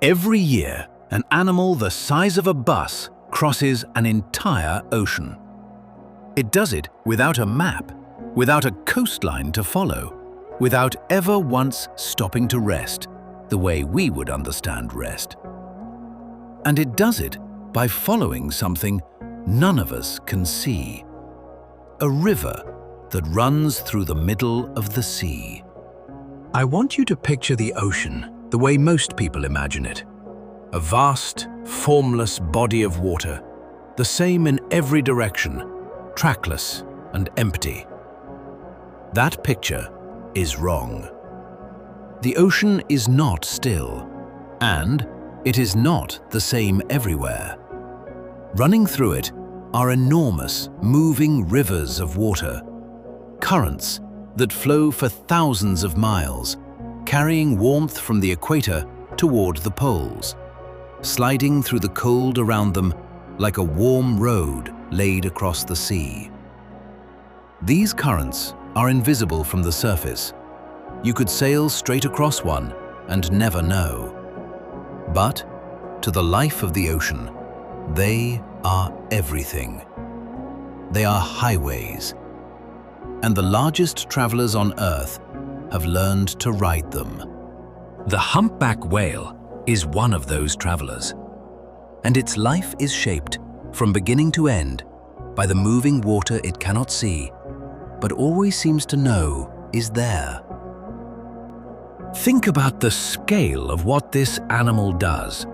Every year, an animal the size of a bus crosses an entire ocean. It does it without a map, without a coastline to follow, without ever once stopping to rest, the way we would understand rest. And it does it by following something none of us can see. A river that runs through the middle of the sea. I want you to picture the ocean the way most people imagine it. A vast, formless body of water, the same in every direction, trackless and empty. That picture is wrong. The ocean is not still, and it is not the same everywhere. Running through it are enormous, moving rivers of water, currents that flow for thousands of miles, carrying warmth from the equator toward the poles, sliding through the cold around them like a warm road laid across the sea. These currents are invisible from the surface. You could sail straight across one and never know. But to the life of the ocean, they are everything. They are highways, and the largest travelers on Earth have learned to ride them. The humpback whale is one of those travelers, and its life is shaped from beginning to end by the moving water it cannot see, but always seems to know is there. Think about the scale of what this animal does.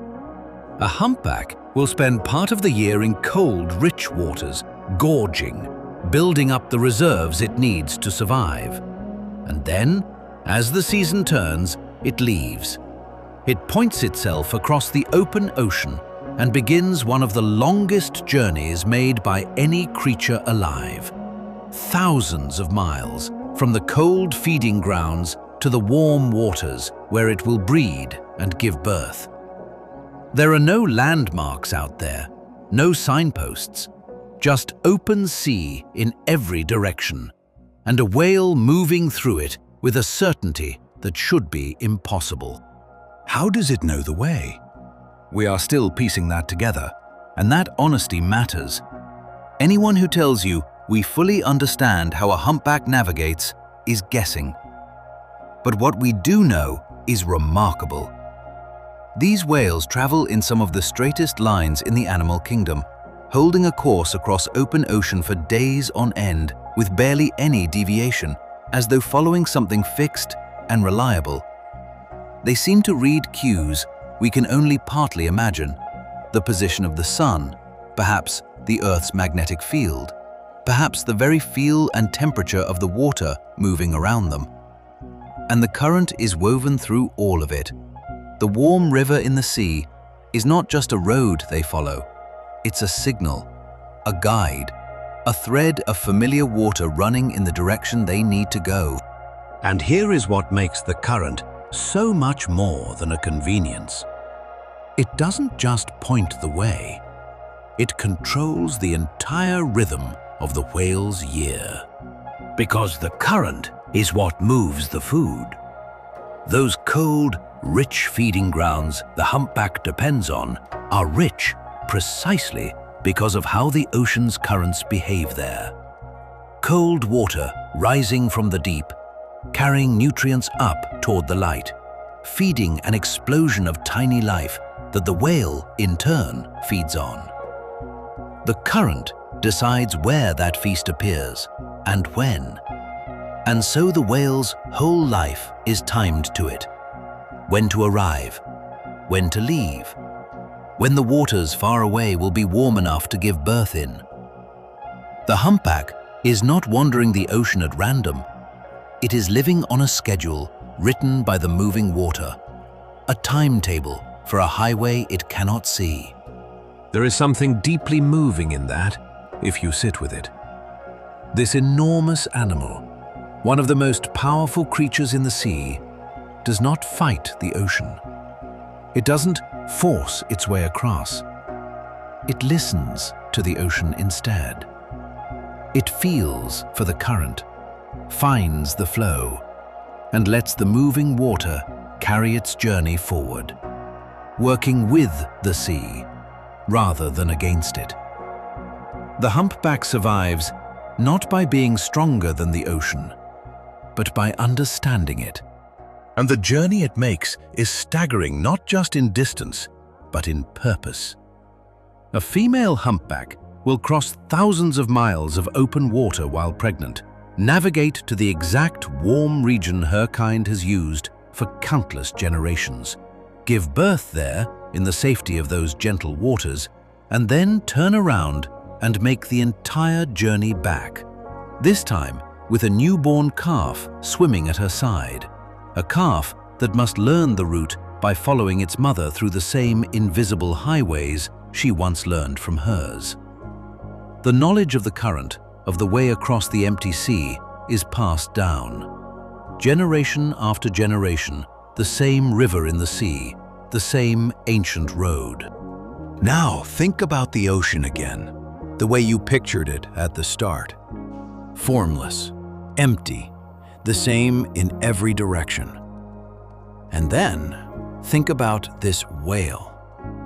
A humpback will spend part of the year in cold, rich waters, gorging, building up the reserves it needs to survive. And then, as the season turns, it leaves. It points itself across the open ocean and begins one of the longest journeys made by any creature alive. Thousands of miles from the cold feeding grounds to the warm waters where it will breed and give birth. There are no landmarks out there, no signposts, just open sea in every direction, and a whale moving through it with a certainty that should be impossible. How does it know the way? We are still piecing that together, and that honesty matters. Anyone who tells you we fully understand how a humpback navigates is guessing. But what we do know is remarkable. These whales travel in some of the straightest lines in the animal kingdom, holding a course across open ocean for days on end with barely any deviation, as though following something fixed and reliable. They seem to read cues we can only partly imagine: the position of the sun, perhaps the Earth's magnetic field, perhaps the very feel and temperature of the water moving around them. And the current is woven through all of it. The warm river in the sea is not just a road they follow. It's a signal, a guide, a thread of familiar water running in the direction they need to go. And here is what makes the current so much more than a convenience. It doesn't just point the way. It controls the entire rhythm of the whale's year. Because the current is what moves the food. Those cold, rich feeding grounds the humpback depends on are rich precisely because of how the ocean's currents behave there. Cold water rising from the deep, carrying nutrients up toward the light, feeding an explosion of tiny life that the whale, in turn, feeds on. The current decides where that feast appears and when. And so the whale's whole life is timed to it. When to arrive, when to leave, when the waters far away will be warm enough to give birth in. The humpback is not wandering the ocean at random. It is living on a schedule written by the moving water, a timetable for a highway it cannot see. There is something deeply moving in that, if you sit with it. This enormous animal, one of the most powerful creatures in the sea, does not fight the ocean. It doesn't force its way across. It listens to the ocean instead. It feels for the current, finds the flow, and lets the moving water carry its journey forward. working with the sea, rather than against it. The humpback survives not by being stronger than the ocean, but by understanding it. And the journey it makes is staggering not just in distance, but in purpose. A female humpback will cross thousands of miles of open water while pregnant, navigate to the exact warm region her kind has used for countless generations, give birth there in the safety of those gentle waters, and then turn around and make the entire journey back. This time with a newborn calf swimming at her side, a calf that must learn the route by following its mother through the same invisible highways she once learned from hers. The knowledge of the current, of the way across the empty sea, is passed down. Generation after generation, the same river in the sea, the same ancient road. Now think about the ocean again, the way you pictured it at the start. Formless, empty, the same in every direction. And then think about this whale,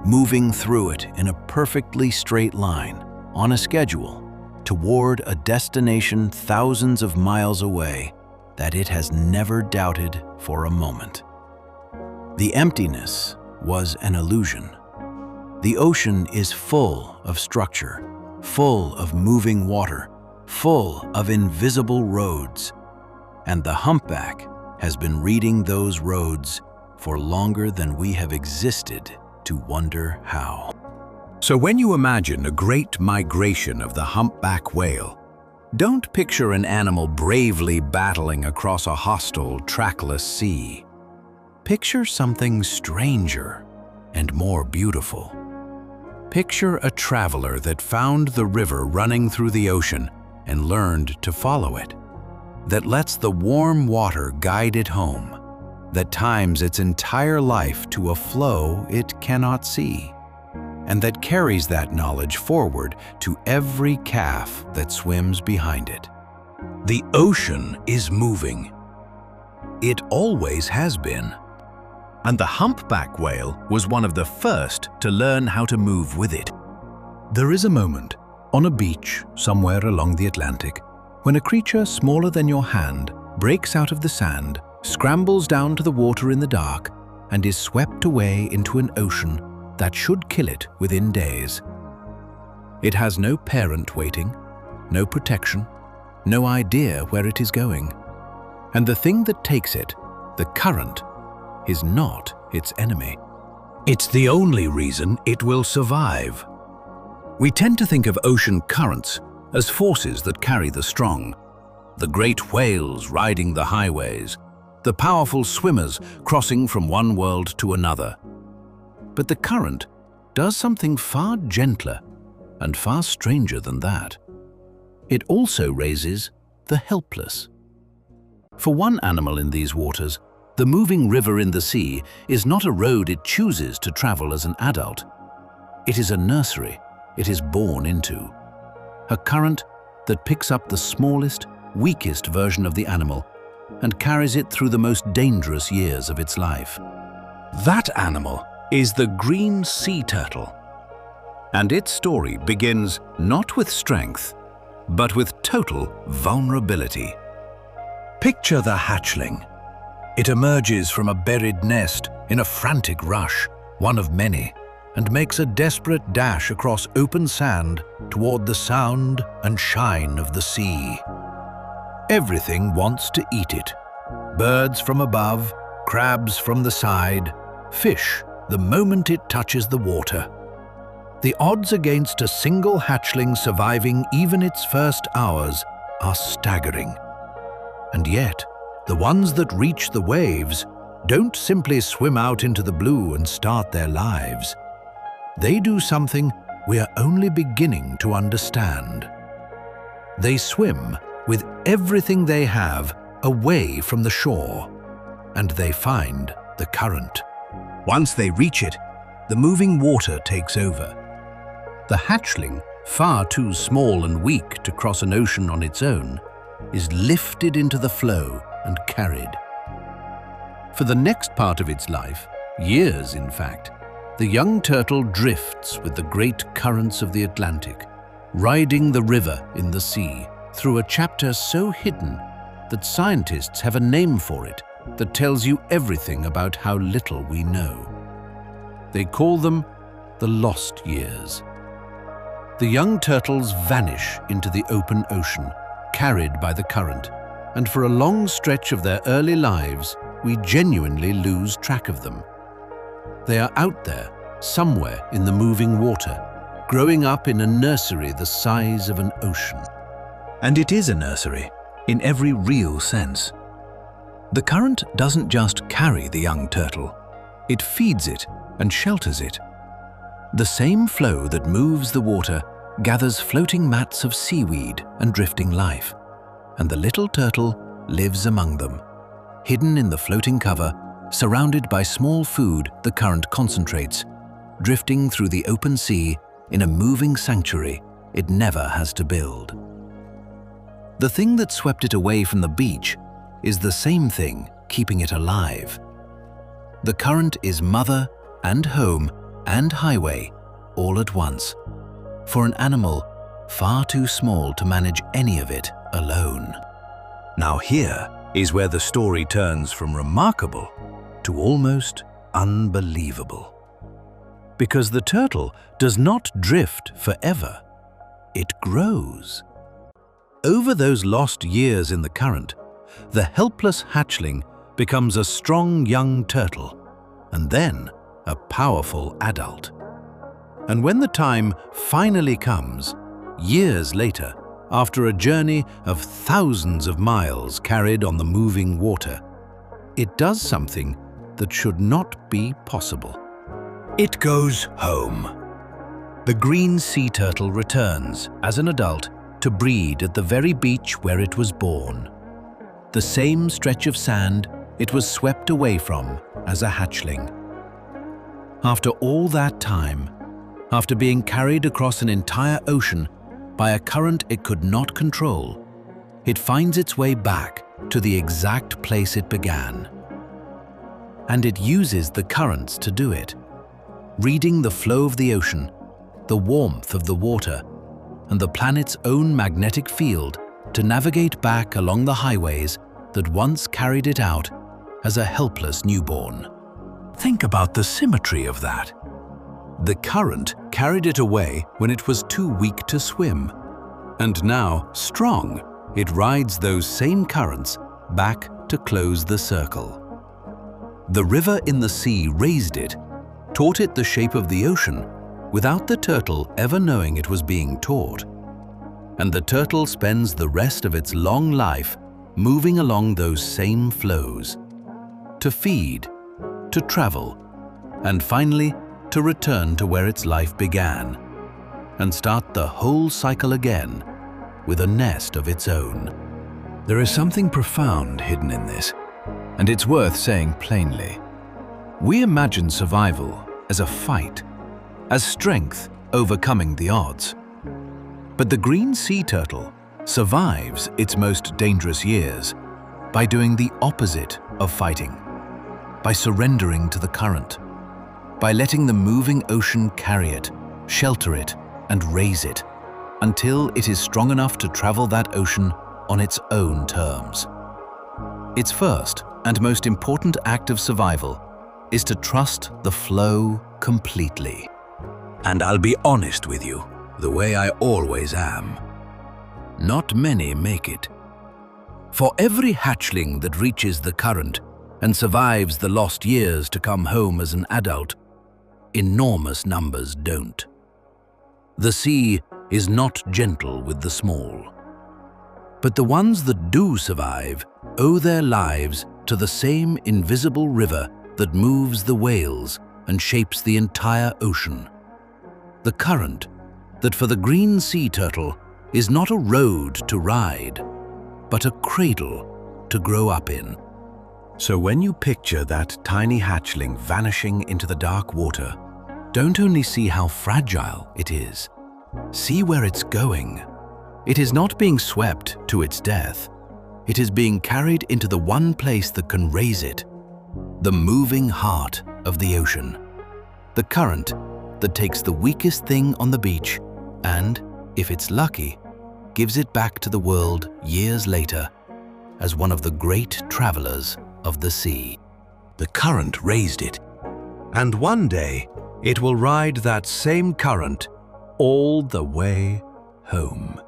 moving through it in a perfectly straight line, on a schedule, toward a destination thousands of miles away that it has never doubted for a moment. The emptiness was an illusion. The ocean is full of structure, full of moving water, full of invisible roads, and the humpback has been reading those roads for longer than we have existed to wonder how. So when you imagine a great migration of the humpback whale, don't picture an animal bravely battling across a hostile, trackless sea. Picture something stranger and more beautiful. Picture a traveler that found the river running through the ocean and learned to follow it, that lets the warm water guide it home, that times its entire life to a flow it cannot see, and that carries that knowledge forward to every calf that swims behind it. The ocean is moving. It always has been. And the humpback whale was one of the first to learn how to move with it. There is a moment, on a beach somewhere along the Atlantic, when a creature smaller than your hand breaks out of the sand, scrambles down to the water in the dark, and is swept away into an ocean that should kill it within days. It has no parent waiting, no protection, no idea where it is going. And the thing that takes it, the current, is not its enemy. It's the only reason it will survive. We tend to think of ocean currents as forces that carry the strong, the great whales riding the highways, the powerful swimmers crossing from one world to another. But the current does something far gentler and far stranger than that. It also raises the helpless. For one animal in these waters, the moving river in the sea is not a road it chooses to travel as an adult. It is a nursery it is born into. A current that picks up the smallest, weakest version of the animal and carries it through the most dangerous years of its life. That animal is the green sea turtle. And its story begins not with strength, but with total vulnerability. Picture the hatchling. It emerges from a buried nest in a frantic rush, one of many, and makes a desperate dash across open sand toward the sound and shine of the sea. Everything wants to eat it. Birds from above, crabs from the side, fish the moment it touches the water. The odds against a single hatchling surviving even its first hours are staggering. And yet, the ones that reach the waves don't simply swim out into the blue and start their lives. They do something we are only beginning to understand. They swim with everything they have away from the shore, and they find the current. Once they reach it, the moving water takes over. The hatchling, far too small and weak to cross an ocean on its own, is lifted into the flow and carried. For the next part of its life, years in fact, the young turtle drifts with the great currents of the Atlantic, riding the river in the sea through a chapter so hidden that scientists have a name for it that tells you everything about how little we know. They call them the lost years. The young turtles vanish into the open ocean, carried by the current, and for a long stretch of their early lives, we genuinely lose track of them. They are out there, somewhere in the moving water, growing up in a nursery the size of an ocean. And it is a nursery, in every real sense. The current doesn't just carry the young turtle, it feeds it and shelters it. The same flow that moves the water gathers floating mats of seaweed and drifting life, and the little turtle lives among them, hidden in the floating cover, surrounded by small food the current concentrates, drifting through the open sea in a moving sanctuary it never has to build. The thing that swept it away from the beach is the same thing keeping it alive. The current is mother and home and highway all at once, for an animal far too small to manage any of it alone. Now here is where the story turns from remarkable to almost unbelievable. Because the turtle does not drift forever, it grows. Over those lost years in the current, the helpless hatchling becomes a strong young turtle, and then a powerful adult. And when the time finally comes, years later, after a journey of thousands of miles carried on the moving water, it does something that should not be possible. It goes home. The green sea turtle returns, as an adult, to breed at the very beach where it was born. The same stretch of sand it was swept away from as a hatchling. After all that time, after being carried across an entire ocean by a current it could not control, it finds its way back to the exact place it began. And it uses the currents to do it, reading the flow of the ocean, the warmth of the water, and the planet's own magnetic field to navigate back along the highways that once carried it out as a helpless newborn. Think about the symmetry of that. The current carried it away when it was too weak to swim, and now, strong, it rides those same currents back to close the circle. The river in the sea raised it, taught it the shape of the ocean, without the turtle ever knowing it was being taught. And the turtle spends the rest of its long life moving along those same flows, to feed, to travel, and finally to return to where its life began, and start the whole cycle again with a nest of its own. There is something profound hidden in this, and it's worth saying plainly. We imagine survival as a fight, as strength overcoming the odds. But the green sea turtle survives its most dangerous years by doing the opposite of fighting, by surrendering to the current, by letting the moving ocean carry it, shelter it, and raise it, until it is strong enough to travel that ocean on its own terms. Its first and most important act of survival is to trust the flow completely. And I'll be honest with you, the way I always am. Not many make it. For every hatchling that reaches the current and survives the lost years to come home as an adult, enormous numbers don't. The sea is not gentle with the small. But the ones that do survive owe their lives to the same invisible river that moves the whales and shapes the entire ocean. The current that for the green sea turtle is not a road to ride, but a cradle to grow up in. So when you picture that tiny hatchling vanishing into the dark water, don't only see how fragile it is, see where it's going. It is not being swept to its death. It is being carried into the one place that can raise it, the moving heart of the ocean. the current that takes the weakest thing on the beach and, if it's lucky, gives it back to the world years later as one of the great travelers of the sea. The current raised it, and one day it will ride that same current all the way home.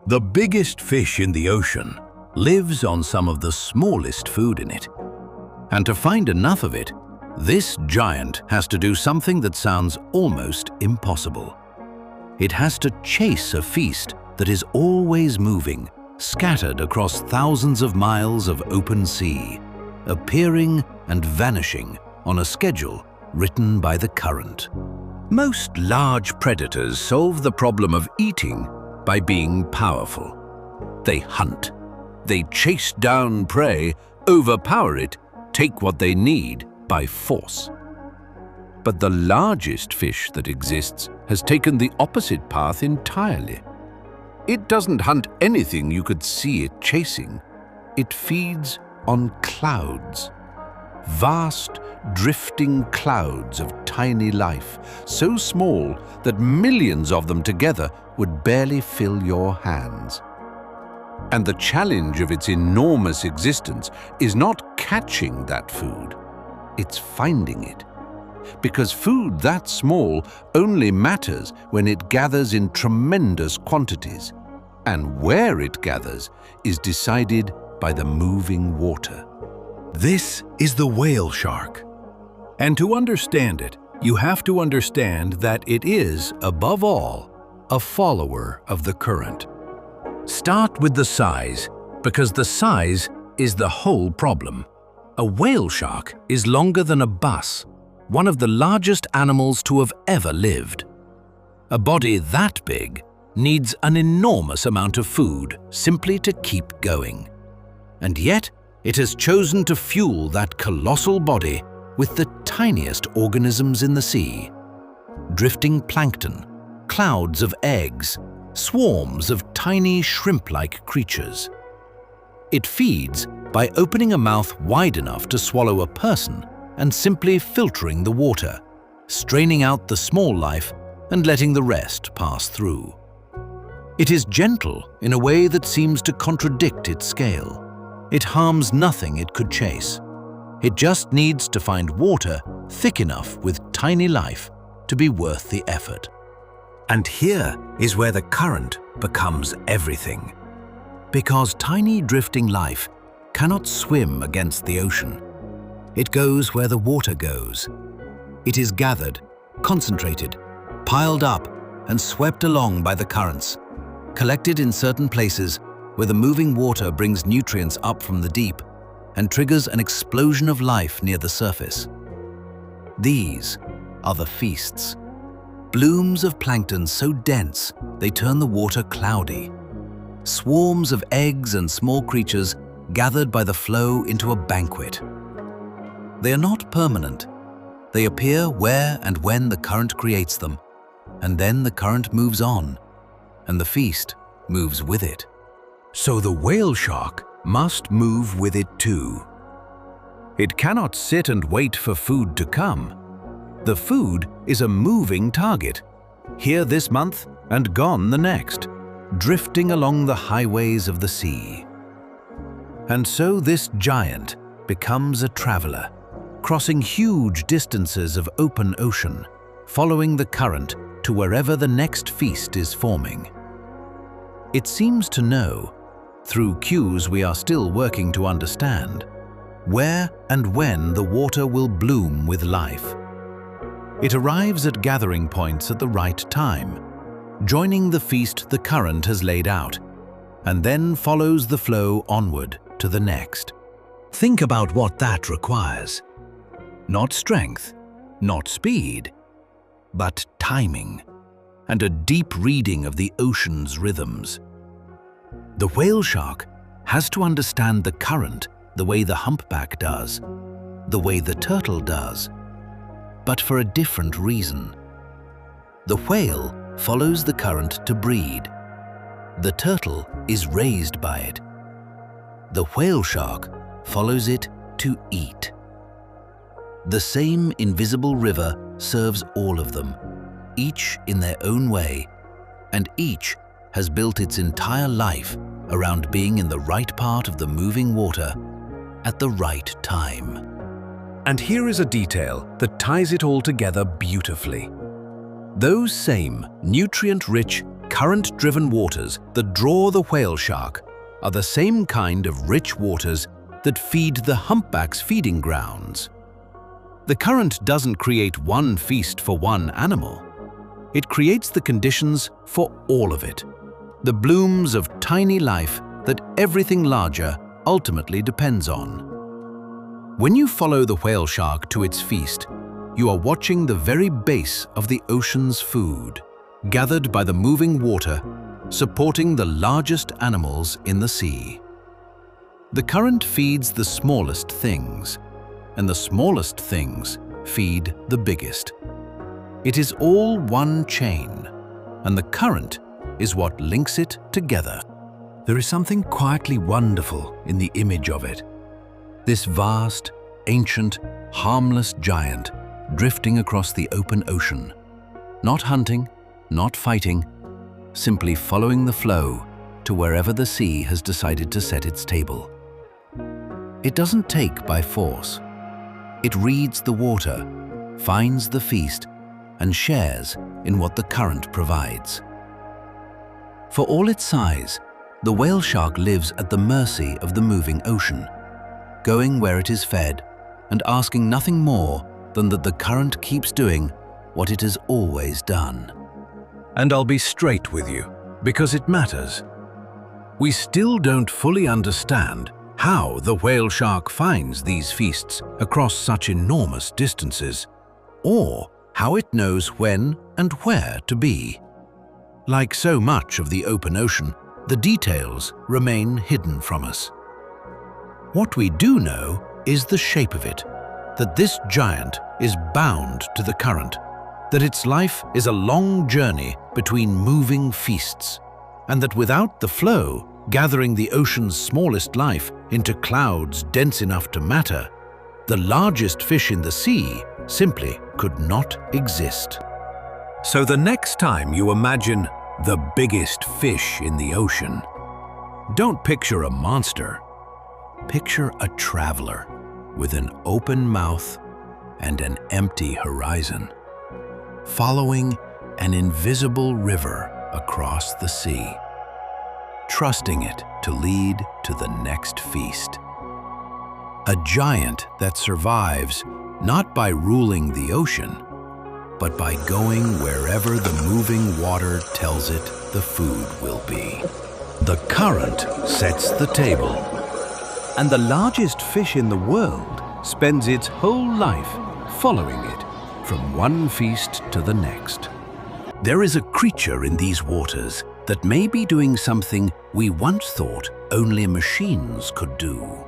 The biggest fish in the ocean lives on some of the smallest food in it. And to find enough of it, this giant has to do something that sounds almost impossible. It has to chase a feast that is always moving, scattered across thousands of miles of open sea, appearing and vanishing on a schedule written by the current. Most large predators solve the problem of eating by being powerful. They hunt. They chase down prey, overpower it, take what they need by force. But the largest fish that exists has taken the opposite path entirely. It doesn't hunt anything you could see it chasing. It feeds on clouds. Vast, drifting clouds of tiny life, so small that millions of them together would barely fill your hands. And the challenge of its enormous existence is not catching that food, it's finding it. Because food that small only matters when it gathers in tremendous quantities, and where it gathers is decided by the moving water. This is the whale shark. And to understand it, you have to understand that it is, above all, a follower of the current. Start with the size, because the size is the whole problem. A whale shark is longer than a bus, one of the largest animals to have ever lived. A body that big needs an enormous amount of food simply to keep going. And yet, it has chosen to fuel that colossal body with the tiniest organisms in the sea. Drifting plankton, clouds of eggs, swarms of tiny shrimp-like creatures. It feeds by opening a mouth wide enough to swallow a person and simply filtering the water, straining out the small life and letting the rest pass through. It is gentle in a way that seems to contradict its scale. It harms nothing it could chase. It just needs to find water thick enough with tiny life to be worth the effort. And here is where the current becomes everything. Because tiny drifting life cannot swim against the ocean. It goes where the water goes. It is gathered, concentrated, piled up, and swept along by the currents, collected in certain places where the moving water brings nutrients up from the deep and triggers an explosion of life near the surface. These are the feasts. Blooms of plankton so dense they turn the water cloudy. Swarms of eggs and small creatures gathered by the flow into a banquet. They are not permanent. They appear where and when the current creates them, and then the current moves on, and the feast moves with it. So the whale shark must move with it too. It cannot sit and wait for food to come. The food is a moving target, here this month and gone the next, drifting along the highways of the sea. And so this giant becomes a traveler, crossing huge distances of open ocean, following the current to wherever the next feast is forming. It seems to know, through cues we are still working to understand, where and when the water will bloom with life. It arrives at gathering points at the right time, joining the feast the current has laid out, and then follows the flow onward to the next. Think about what that requires. Not strength, not speed, but timing, and a deep reading of the ocean's rhythms. The whale shark has to understand the current the way the humpback does, the way the turtle does, but for a different reason. The whale follows the current to breed. The turtle is raised by it. The whale shark follows it to eat. The same invisible river serves all of them, each in their own way, and each has built its entire life around being in the right part of the moving water at the right time. And here is a detail that ties it all together beautifully. Those same nutrient-rich, current-driven waters that draw the whale shark are the same kind of rich waters that feed the humpback's feeding grounds. The current doesn't create one feast for one animal. It creates the conditions for all of it, the blooms of tiny life that everything larger ultimately depends on. When you follow the whale shark to its feast, you are watching the very base of the ocean's food, gathered by the moving water, supporting the largest animals in the sea. The current feeds the smallest things, and the smallest things feed the biggest. It is all one chain, and the current is what links it together. There is something quietly wonderful in the image of it. This vast, ancient, harmless giant drifting across the open ocean, not hunting, not fighting, simply following the flow to wherever the sea has decided to set its table. It doesn't take by force. It reads the water, finds the feast, and shares in what the current provides. For all its size, the whale shark lives at the mercy of the moving ocean, going where it is fed and asking nothing more than that the current keeps doing what it has always done. And I'll be straight with you, because it matters. We still don't fully understand how the whale shark finds these feasts across such enormous distances, or how it knows when and where to be. Like so much of the open ocean, the details remain hidden from us. What we do know is the shape of it, that this giant is bound to the current, that its life is a long journey between moving feasts, and that without the flow gathering the ocean's smallest life into clouds dense enough to matter, the largest fish in the sea simply could not exist. So the next time you imagine the biggest fish in the ocean, don't picture a monster. Picture a traveler with an open mouth and an empty horizon, following an invisible river across the sea, trusting it to lead to the next feast. A giant that survives not by ruling the ocean, but by going wherever the moving water tells it the food will be. The current sets the table, and the largest fish in the world spends its whole life following it from one feast to the next. There is a creature in these waters that may be doing something we once thought only machines could do.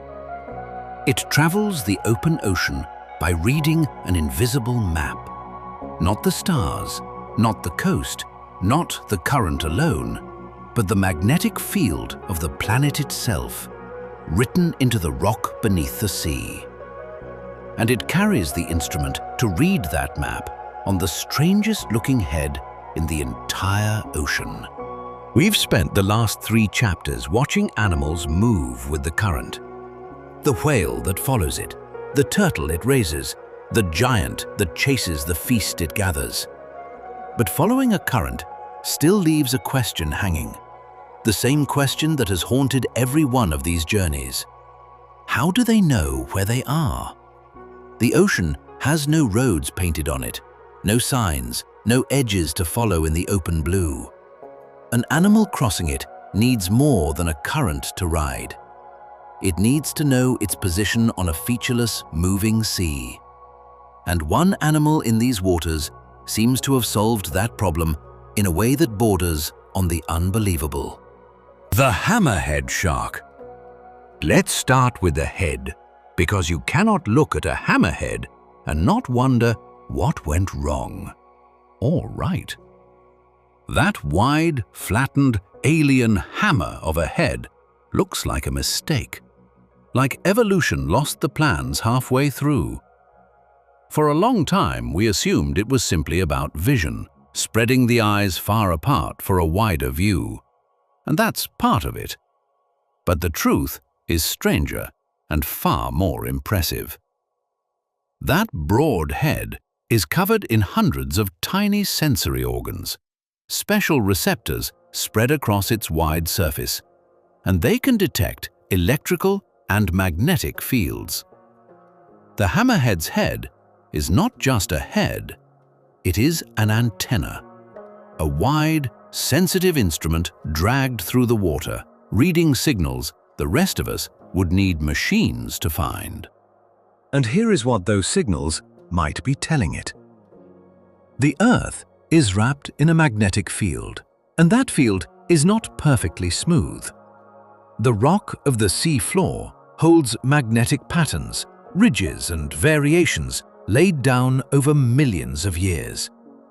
It travels the open ocean by reading an invisible map. Not the stars, not the coast, not the current alone, but the magnetic field of the planet itself, written into the rock beneath the sea. And it carries the instrument to read that map on the strangest-looking head in the entire ocean. We've spent the last 3 chapters watching animals move with the current. The whale that follows it, the turtle it raises, the giant that chases the feast it gathers. But following a current still leaves a question hanging, the same question that has haunted every one of these journeys. How do they know where they are? The ocean has no roads painted on it, no signs, no edges to follow in the open blue. An animal crossing it needs more than a current to ride. It needs to know its position on a featureless, moving sea. And one animal in these waters seems to have solved that problem in a way that borders on the unbelievable. The hammerhead shark. Let's start with the head, because you cannot look at a hammerhead and not wonder what went wrong or right. That wide, flattened, alien hammer of a head looks like a mistake, like evolution lost the plans halfway through. For a long time, we assumed it was simply about vision, spreading the eyes far apart for a wider view. And that's part of it. But the truth is stranger and far more impressive. That broad head is covered in hundreds of tiny sensory organs, special receptors spread across its wide surface, and they can detect electrical and magnetic fields. The hammerhead's head is not just a head, it is an antenna, a wide, sensitive instrument dragged through the water, reading signals the rest of us would need machines to find. And here is what those signals might be telling it. The Earth is wrapped in a magnetic field, and that field is not perfectly smooth. The rock of the sea floor holds magnetic patterns, ridges and variations laid down over millions of years,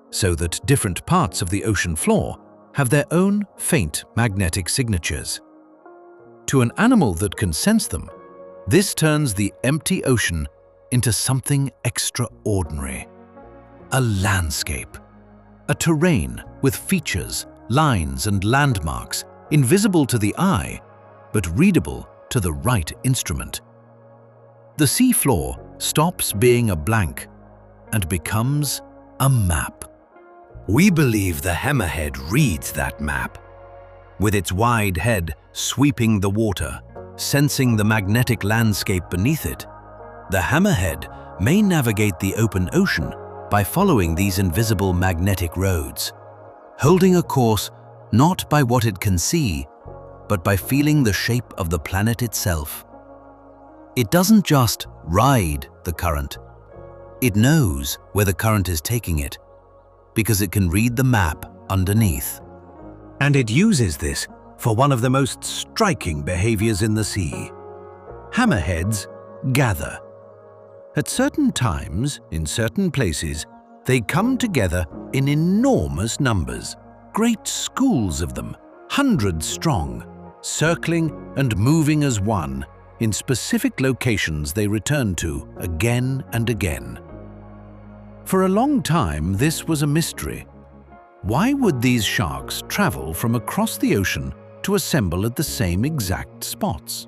so that different parts of the ocean floor have their own faint magnetic signatures. To an animal that can sense them, this turns the empty ocean into something extraordinary. A landscape, a terrain with features, lines and landmarks invisible to the eye, but readable to the right instrument. The sea floor stops being a blank and becomes a map. We believe the hammerhead reads that map. With its wide head sweeping the water, sensing the magnetic landscape beneath it, the hammerhead may navigate the open ocean by following these invisible magnetic roads, holding a course not by what it can see, but by feeling the shape of the planet itself. It doesn't just ride the current. It knows where the current is taking it, because it can read the map underneath. And it uses this for one of the most striking behaviors in the sea. Hammerheads gather. At certain times, in certain places, they come together in enormous numbers, great schools of them, hundreds strong, circling and moving as one in specific locations they return to again and again. For a long time, this was a mystery. Why would these sharks travel from across the ocean to assemble at the same exact spots?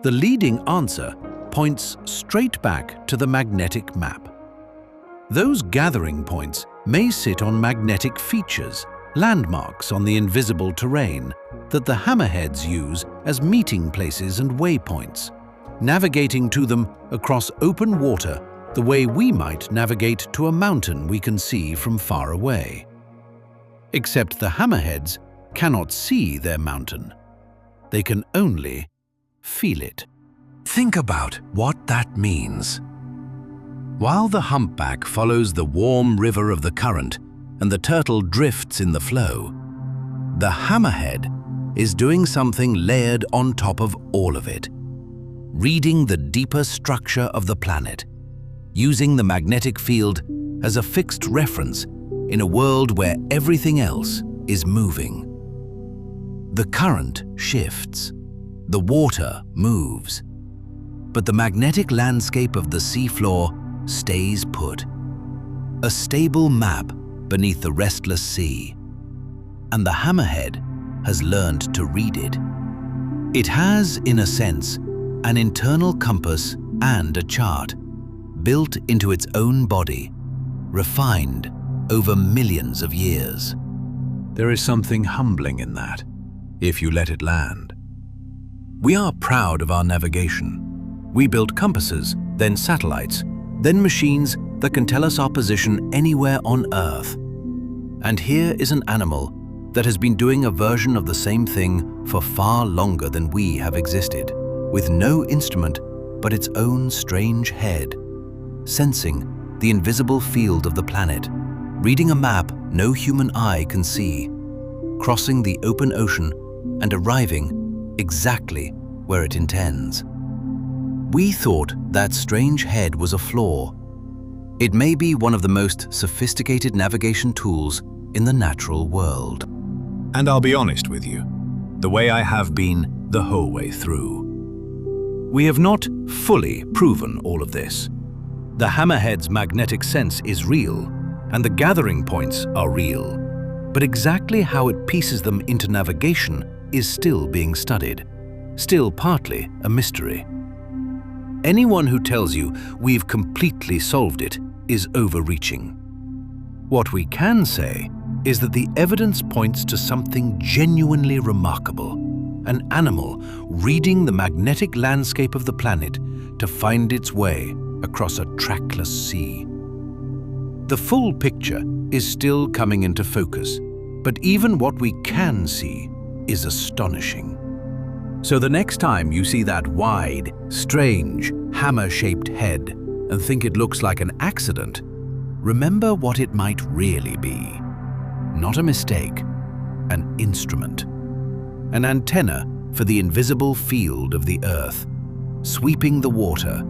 The leading answer points straight back to the magnetic map. Those gathering points may sit on magnetic features, landmarks on the invisible terrain that the hammerheads use as meeting places and waypoints, navigating to them across open water the way we might navigate to a mountain we can see from far away. Except the hammerheads cannot see their mountain. They can only feel it. Think about what that means. While the humpback follows the warm river of the current and the turtle drifts in the flow, the hammerhead is doing something layered on top of all of it, reading the deeper structure of the planet, using the magnetic field as a fixed reference in a world where everything else is moving. The current shifts, the water moves, but the magnetic landscape of the seafloor stays put, a stable map beneath the restless sea. And the hammerhead has learned to read it. It has, in a sense, an internal compass and a chart, built into its own body, refined over millions of years. There is something humbling in that, if you let it land. We are proud of our navigation. We built compasses, then satellites, then machines that can tell us our position anywhere on Earth. And here is an animal that has been doing a version of the same thing for far longer than we have existed, with no instrument but its own strange head, sensing the invisible field of the planet, reading a map no human eye can see, crossing the open ocean and arriving exactly where it intends. We thought that strange head was a flaw. It may be one of the most sophisticated navigation tools in the natural world. And I'll be honest with you, the way I have been the whole way through. We have not fully proven all of this. The hammerhead's magnetic sense is real, and the gathering points are real. But exactly how it pieces them into navigation is still being studied, still partly a mystery. Anyone who tells you we've completely solved it is overreaching. What we can say is that the evidence points to something genuinely remarkable, an animal reading the magnetic landscape of the planet to find its way across a trackless sea. The full picture is still coming into focus, but even what we can see is astonishing. So the next time you see that wide, strange, hammer-shaped head and think it looks like an accident, remember what it might really be. Not a mistake, an instrument. An antenna for the invisible field of the Earth, sweeping the water,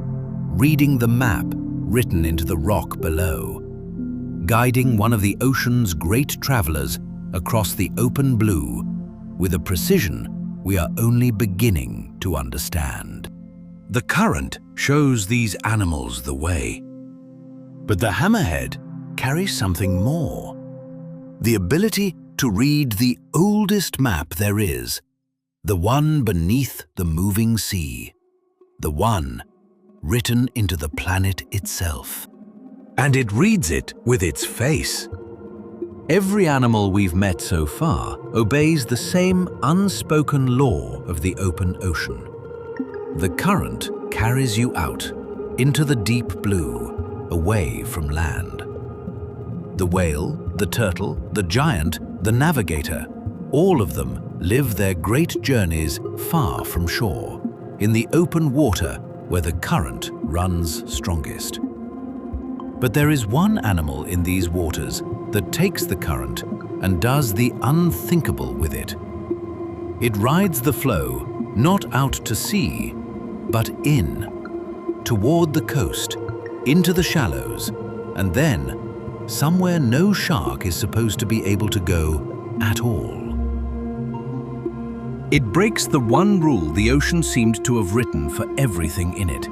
reading the map written into the rock below, guiding one of the ocean's great travelers across the open blue with a precision we are only beginning to understand. The current shows these animals the way. But the hammerhead carries something more. The ability to read the oldest map there is, the one beneath the moving sea, the one written into the planet itself. And it reads it with its face. Every animal we've met so far obeys the same unspoken law of the open ocean. The current carries you out into the deep blue, away from land. The whale, the turtle, the giant, the navigator, all of them live their great journeys far from shore, in the open water where the current runs strongest. But there is one animal in these waters that takes the current and does the unthinkable with it. It rides the flow not out to sea, but in, toward the coast, into the shallows, and then somewhere no shark is supposed to be able to go at all. It breaks the one rule the ocean seemed to have written for everything in it.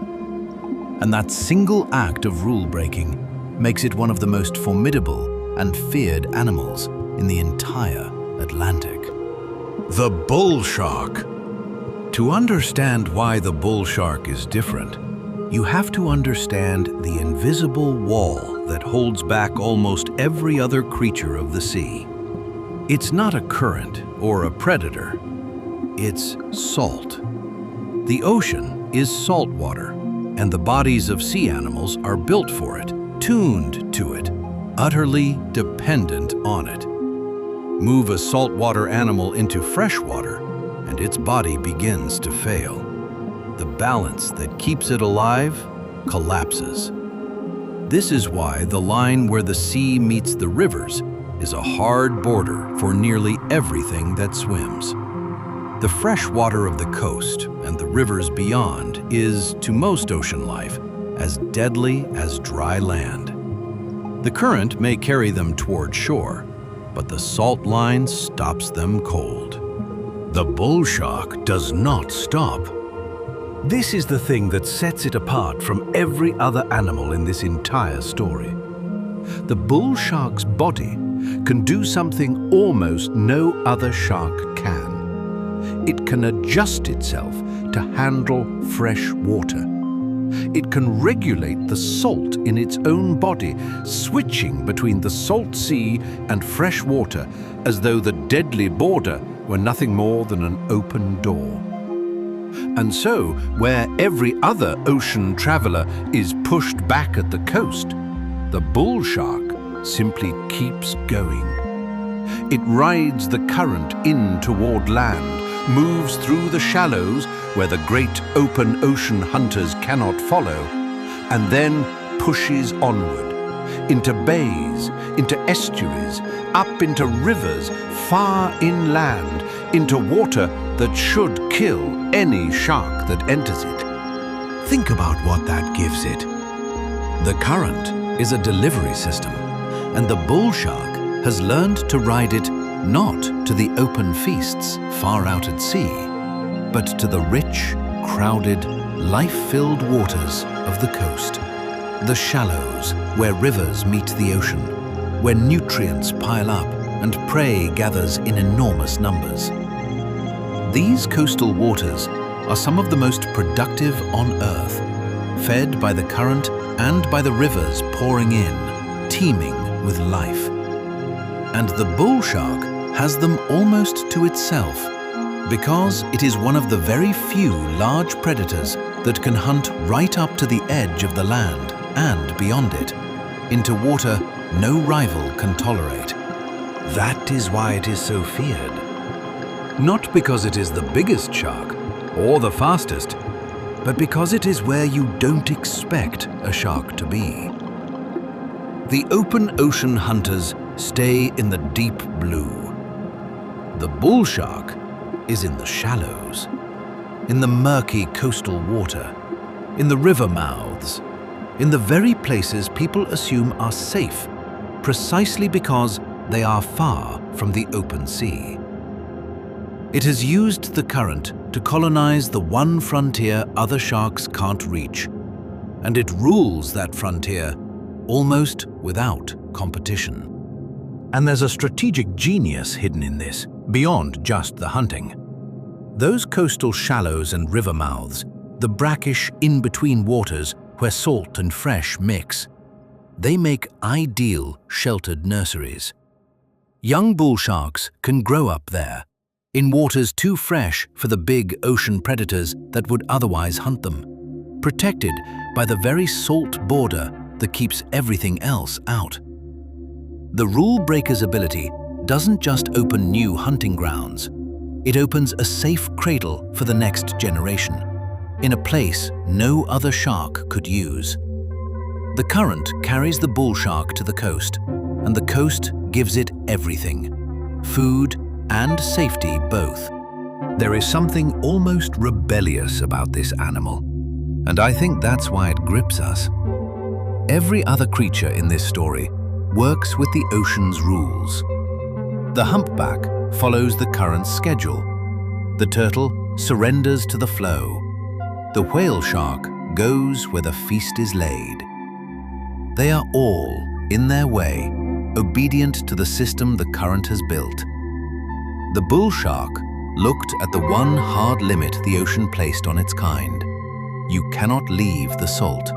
And that single act of rule-breaking makes it one of the most formidable and feared animals in the entire Atlantic. The bull shark. To understand why the bull shark is different, you have to understand the invisible wall that holds back almost every other creature of the sea. It's not a current or a predator. It's salt. The ocean is salt water, and the bodies of sea animals are built for it, tuned to it, utterly dependent on it. Move a saltwater animal into fresh water, and its body begins to fail. The balance that keeps it alive collapses. This is why the line where the sea meets the rivers is a hard border for nearly everything that swims. The fresh water of the coast and the rivers beyond is, to most ocean life, as deadly as dry land. The current may carry them toward shore, but the salt line stops them cold. The bull shark does not stop. This is the thing that sets it apart from every other animal in this entire story. The bull shark's body can do something almost no other shark can. It can adjust itself to handle fresh water. It can regulate the salt in its own body, switching between the salt sea and fresh water as though the deadly border were nothing more than an open door. And so, where every other ocean traveler is pushed back at the coast, the bull shark simply keeps going. It rides the current in toward land, moves through the shallows where the great open ocean hunters cannot follow, and then pushes onward, into bays, into estuaries, up into rivers, far inland, into water that should kill any shark that enters it. Think about what that gives it. The current is a delivery system, and the bull shark has learned to ride it not to the open feasts far out at sea, but to the rich, crowded, life-filled waters of the coast. The shallows, where rivers meet the ocean, where nutrients pile up and prey gathers in enormous numbers. These coastal waters are some of the most productive on Earth, fed by the current and by the rivers pouring in, teeming with life. And the bull shark has them almost to itself, because it is one of the very few large predators that can hunt right up to the edge of the land and beyond it, into water no rival can tolerate. That is why it is so feared. Not because it is the biggest shark or the fastest, but because it is where you don't expect a shark to be. The open ocean hunters stay in the deep blue. The bull shark is in the shallows, in the murky coastal water, in the river mouths, in the very places people assume are safe, precisely because they are far from the open sea. It has used the current to colonize the one frontier other sharks can't reach, and it rules that frontier almost without competition. And there's a strategic genius hidden in this, beyond just the hunting. Those coastal shallows and river mouths, the brackish in-between waters where salt and fresh mix, they make ideal sheltered nurseries. Young bull sharks can grow up there, in waters too fresh for the big ocean predators that would otherwise hunt them, protected by the very salt border that keeps everything else out. The rule breaker's ability doesn't just open new hunting grounds, it opens a safe cradle for the next generation, in a place no other shark could use. The current carries the bull shark to the coast, and the coast gives it everything, food and safety both. There is something almost rebellious about this animal, and I think that's why it grips us. Every other creature in this story works with the ocean's rules. The humpback follows the current's schedule. The turtle surrenders to the flow. The whale shark goes where the feast is laid. They are all, in their way, obedient to the system the current has built. The bull shark looked at the one hard limit the ocean placed on its kind. You cannot leave the salt,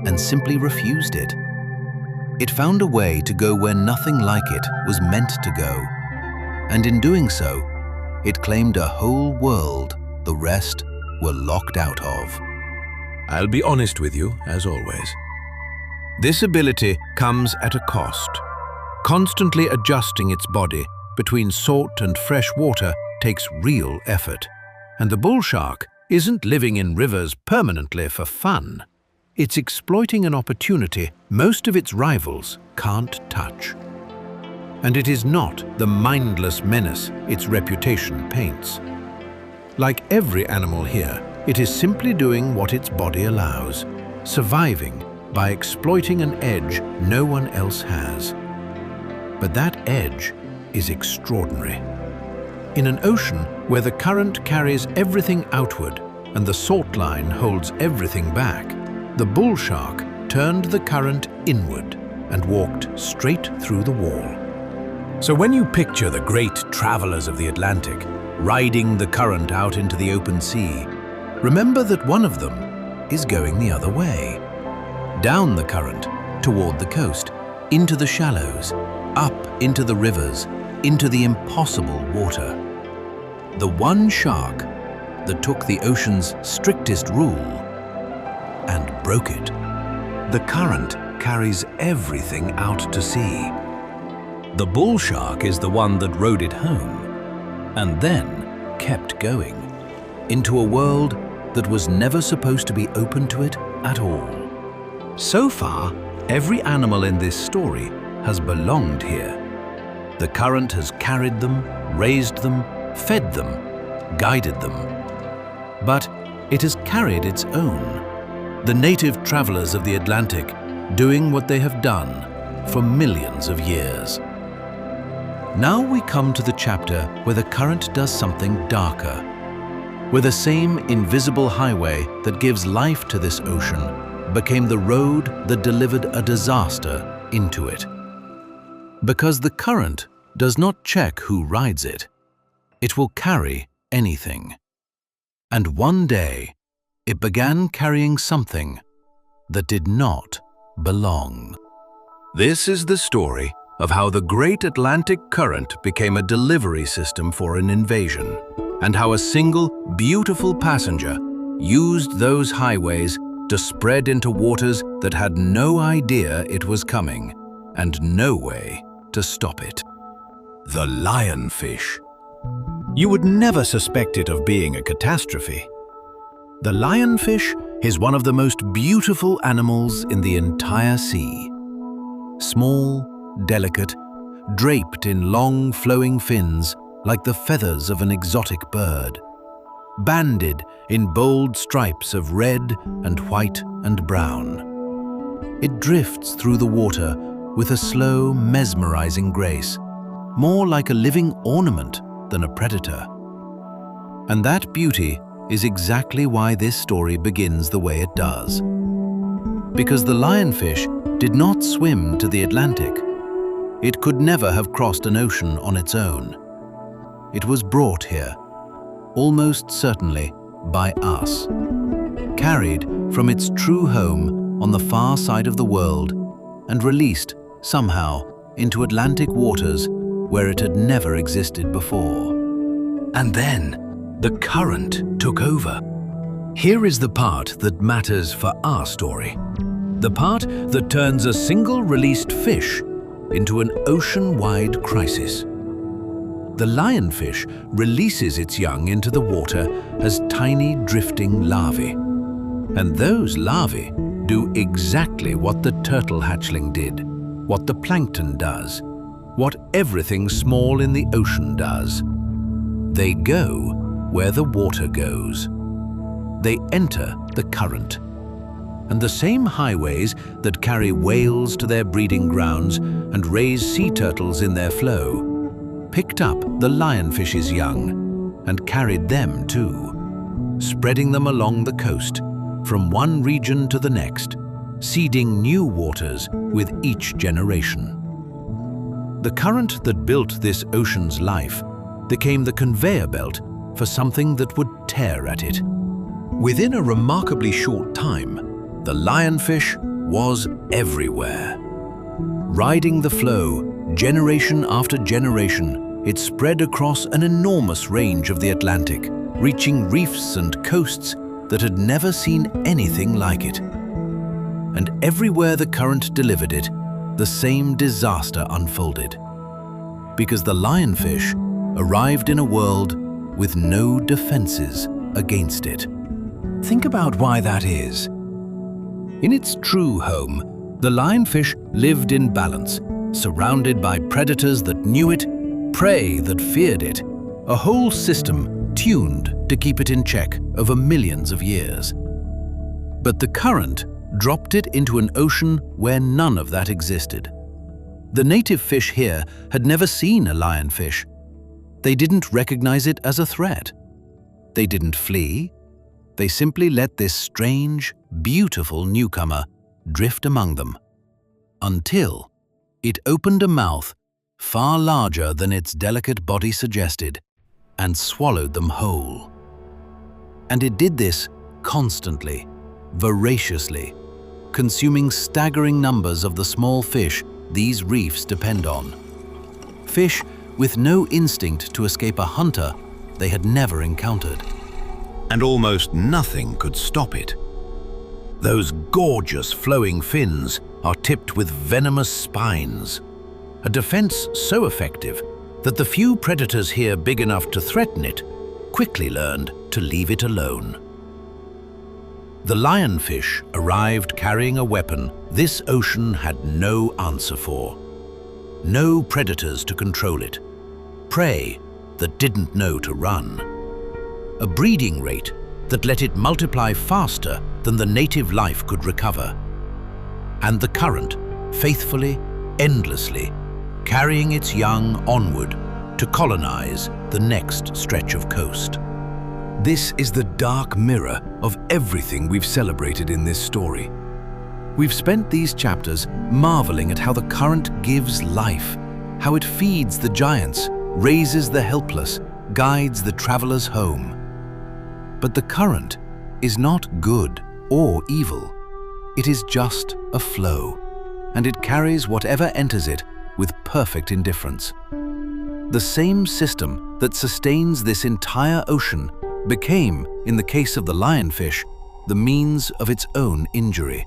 and simply refused it. It found a way to go where nothing like it was meant to go, and in doing so, it claimed a whole world the rest were locked out of. I'll be honest with you, as always. This ability comes at a cost. Constantly adjusting its body between salt and fresh water takes real effort. And the bull shark isn't living in rivers permanently for fun. It's exploiting an opportunity most of its rivals can't touch. And it is not the mindless menace its reputation paints. Like every animal here, it is simply doing what its body allows, surviving by exploiting an edge no one else has. But that edge is extraordinary. In an ocean where the current carries everything outward and the salt line holds everything back, the bull shark turned the current inward and walked straight through the wall. So when you picture the great travelers of the Atlantic riding the current out into the open sea, remember that one of them is going the other way. Down the current, toward the coast, into the shallows, up into the rivers, into the impossible water. The one shark that took the ocean's strictest rule and broke it. The current carries everything out to sea. The bull shark is the one that rode it home, and then kept going, into a world that was never supposed to be open to it at all. So far, every animal in this story has belonged here. The current has carried them, raised them, fed them, guided them. But it has carried its own, the native travelers of the Atlantic doing what they have done for millions of years. Now we come to the chapter where the current does something darker, where the same invisible highway that gives life to this ocean became the road that delivered a disaster into it. Because the current does not check who rides it, it will carry anything. And one day, it began carrying something that did not belong. This is the story of how the Great Atlantic Current became a delivery system for an invasion, and how a single, beautiful passenger used those highways to spread into waters that had no idea it was coming, and no way to stop it. The lionfish. You would never suspect it of being a catastrophe. The lionfish is one of the most beautiful animals in the entire sea. Small, delicate, draped in long flowing fins like the feathers of an exotic bird, banded in bold stripes of red and white and brown. It drifts through the water with a slow, mesmerizing grace, more like a living ornament than a predator. And that beauty is exactly why this story begins the way it does. Because the lionfish did not swim to the Atlantic. It could never have crossed an ocean on its own. It was brought here, almost certainly by us, carried from its true home on the far side of the world and released somehow into Atlantic waters where it had never existed before. And then the current took over. Here is the part that matters for our story. The part that turns a single released fish into an ocean-wide crisis. The lionfish releases its young into the water as tiny drifting larvae. And those larvae do exactly what the turtle hatchling did, what the plankton does, what everything small in the ocean does. They go where the water goes. They enter the current. And the same highways that carry whales to their breeding grounds and raise sea turtles in their flow picked up the lionfish's young and carried them too, spreading them along the coast from one region to the next, seeding new waters with each generation. The current that built this ocean's life became the conveyor belt for something that would tear at it. Within a remarkably short time, the lionfish was everywhere. Riding the flow, generation after generation, it spread across an enormous range of the Atlantic, reaching reefs and coasts that had never seen anything like it. And everywhere the current delivered it, the same disaster unfolded. Because the lionfish arrived in a world with no defenses against it. Think about why that is. In its true home, the lionfish lived in balance, surrounded by predators that knew it, prey that feared it, a whole system tuned to keep it in check over millions of years. But the current dropped it into an ocean where none of that existed. The native fish here had never seen a lionfish. They didn't recognize it as a threat. They didn't flee. They simply let this strange, beautiful newcomer drift among them, until it opened a mouth far larger than its delicate body suggested and swallowed them whole. And it did this constantly, voraciously, consuming staggering numbers of the small fish these reefs depend on. Fish with no instinct to escape a hunter they had never encountered. And almost nothing could stop it. Those gorgeous flowing fins are tipped with venomous spines, a defense so effective that the few predators here big enough to threaten it quickly learned to leave it alone. The lionfish arrived carrying a weapon this ocean had no answer for. No predators to control it, prey that didn't know to run, a breeding rate that let it multiply faster than the native life could recover, and the current, faithfully, endlessly, carrying its young onward to colonize the next stretch of coast. This is the dark mirror of everything we've celebrated in this story. We've spent these chapters marveling at how the current gives life, how it feeds the giants, raises the helpless, guides the travelers home. But the current is not good or evil. It is just a flow, and it carries whatever enters it with perfect indifference. The same system that sustains this entire ocean became, in the case of the lionfish, the means of its own injury,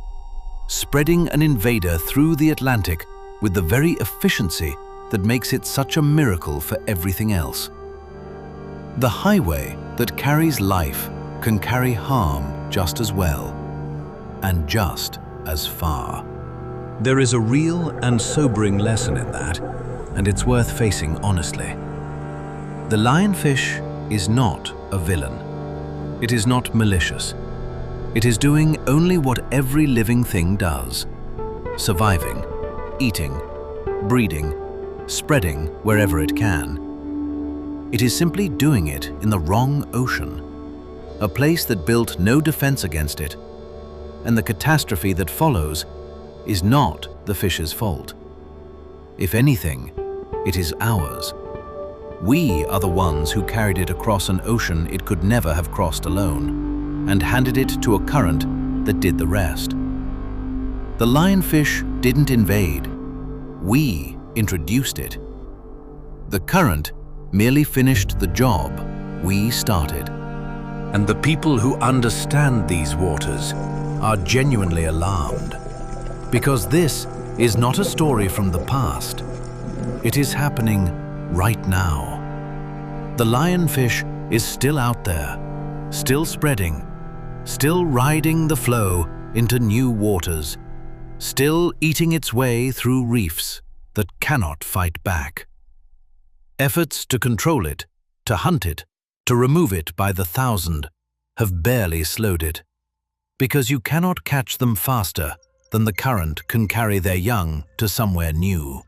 spreading an invader through the Atlantic with the very efficiency that makes it such a miracle for everything else. The highway that carries life can carry harm just as well, and just as far. There is a real and sobering lesson in that, and it's worth facing honestly. The lionfish is not a villain. It is not malicious. It is doing only what every living thing does: surviving, eating, breeding, spreading wherever it can. It is simply doing it in the wrong ocean, a place that built no defense against it, and the catastrophe that follows is not the fish's fault. If anything, it is ours. We are the ones who carried it across an ocean it could never have crossed alone, and handed it to a current that did the rest. The lionfish didn't invade. We introduced it. The current merely finished the job we started. And the people who understand these waters are genuinely alarmed, because this is not a story from the past. It is happening right now. The lionfish is still out there, still spreading, still riding the flow into new waters, still eating its way through reefs that cannot fight back. Efforts to control it, to hunt it, to remove it by the thousand have barely slowed it, because you cannot catch them faster than the current can carry their young to somewhere new.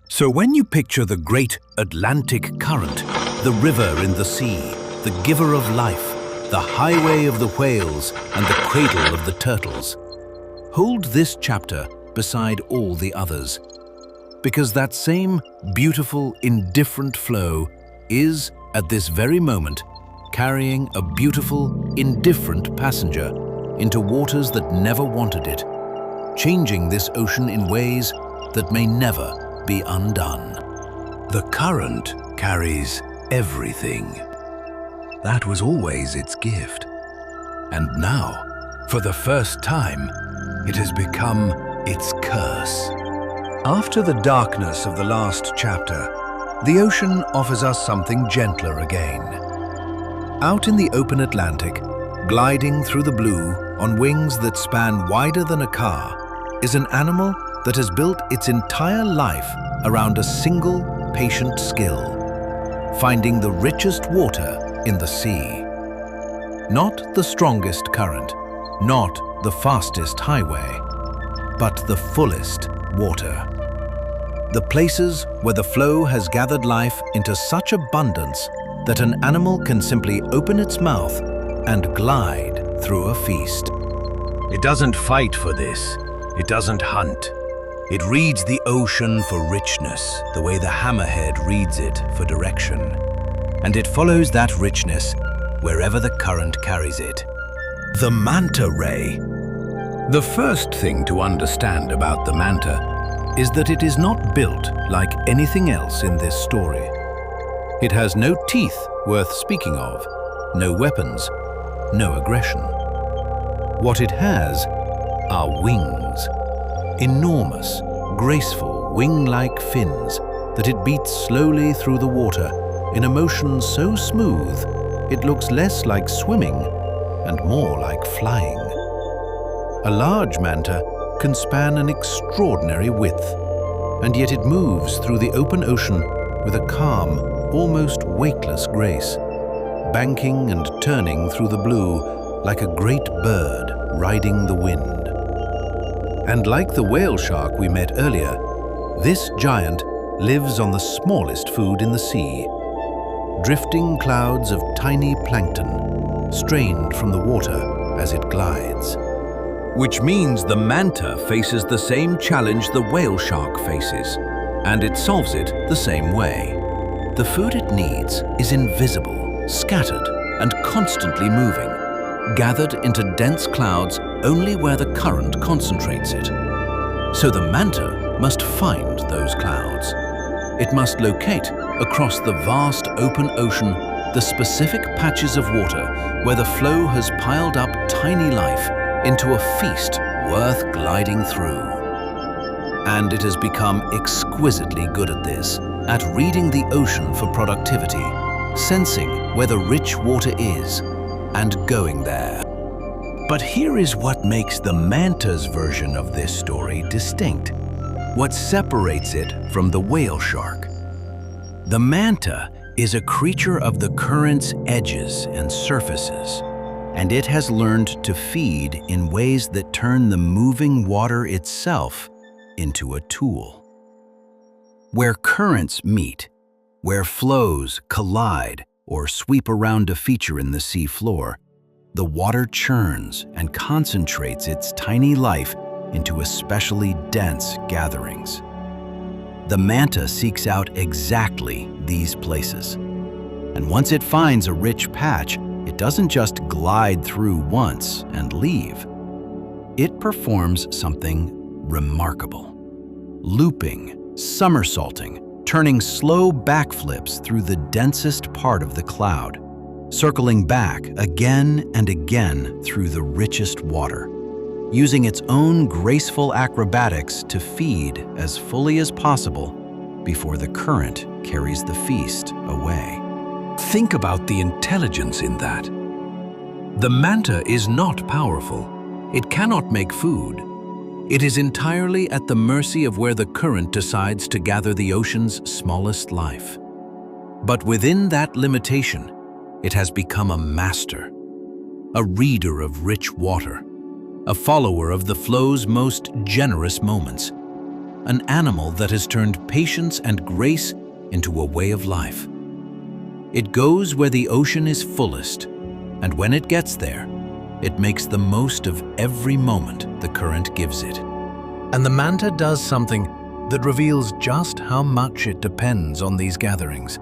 So when you picture the great Atlantic current, the river in the sea, the giver of life, the highway of the whales and the cradle of the turtles, hold this chapter beside all the others, because that same beautiful, indifferent flow is, at this very moment, carrying a beautiful, indifferent passenger into waters that never wanted it, changing this ocean in ways that may never be undone. The current carries everything. That was always its gift. And now, for the first time, it has become its curse. After the darkness of the last chapter, the ocean offers us something gentler again. Out in the open Atlantic, gliding through the blue on wings that span wider than a car, is an animal that has built its entire life around a single, patient skill: finding the richest water in the sea. Not the strongest current, not the fastest highway, but the fullest water. The places where the flow has gathered life into such abundance that an animal can simply open its mouth and glide through a feast. It doesn't fight for this. It doesn't hunt. It reads the ocean for richness, the way the hammerhead reads it for direction. And it follows that richness wherever the current carries it. The manta ray. The first thing to understand about the manta is that it is not built like anything else in this story. It has no teeth worth speaking of, no weapons, no aggression. What it has are wings. Enormous, graceful, wing-like fins that it beats slowly through the water in a motion so smooth it looks less like swimming and more like flying. A large manta can span an extraordinary width, and yet it moves through the open ocean with a calm, almost weightless grace, banking and turning through the blue like a great bird riding the wind. And like the whale shark we met earlier, this giant lives on the smallest food in the sea, drifting clouds of tiny plankton strained from the water as it glides. Which means the manta faces the same challenge the whale shark faces, and it solves it the same way. The food it needs is invisible, scattered, and constantly moving, gathered into dense clouds only where the current concentrates it. So the manta must find those clouds. It must locate, across the vast open ocean, the specific patches of water where the flow has piled up tiny life into a feast worth gliding through. And it has become exquisitely good at this, at reading the ocean for productivity, sensing where the rich water is, and going there. But here is what makes the manta's version of this story distinct. What separates it from the whale shark. The manta is a creature of the current's edges and surfaces, and it has learned to feed in ways that turn the moving water itself into a tool. Where currents meet, where flows collide or sweep around a feature in the sea floor, the water churns and concentrates its tiny life into especially dense gatherings. The manta seeks out exactly these places. And once it finds a rich patch, it doesn't just glide through once and leave. It performs something remarkable. Looping, somersaulting, turning slow backflips through the densest part of the cloud, circling back again and again through the richest water, using its own graceful acrobatics to feed as fully as possible before the current carries the feast away. Think about the intelligence in that. The manta is not powerful. It cannot make food. It is entirely at the mercy of where the current decides to gather the ocean's smallest life. But within that limitation, it has become a master, a reader of rich water, a follower of the flow's most generous moments, an animal that has turned patience and grace into a way of life. It goes where the ocean is fullest, and when it gets there, it makes the most of every moment the current gives it. And the manta does something that reveals just how much it depends on these gatherings.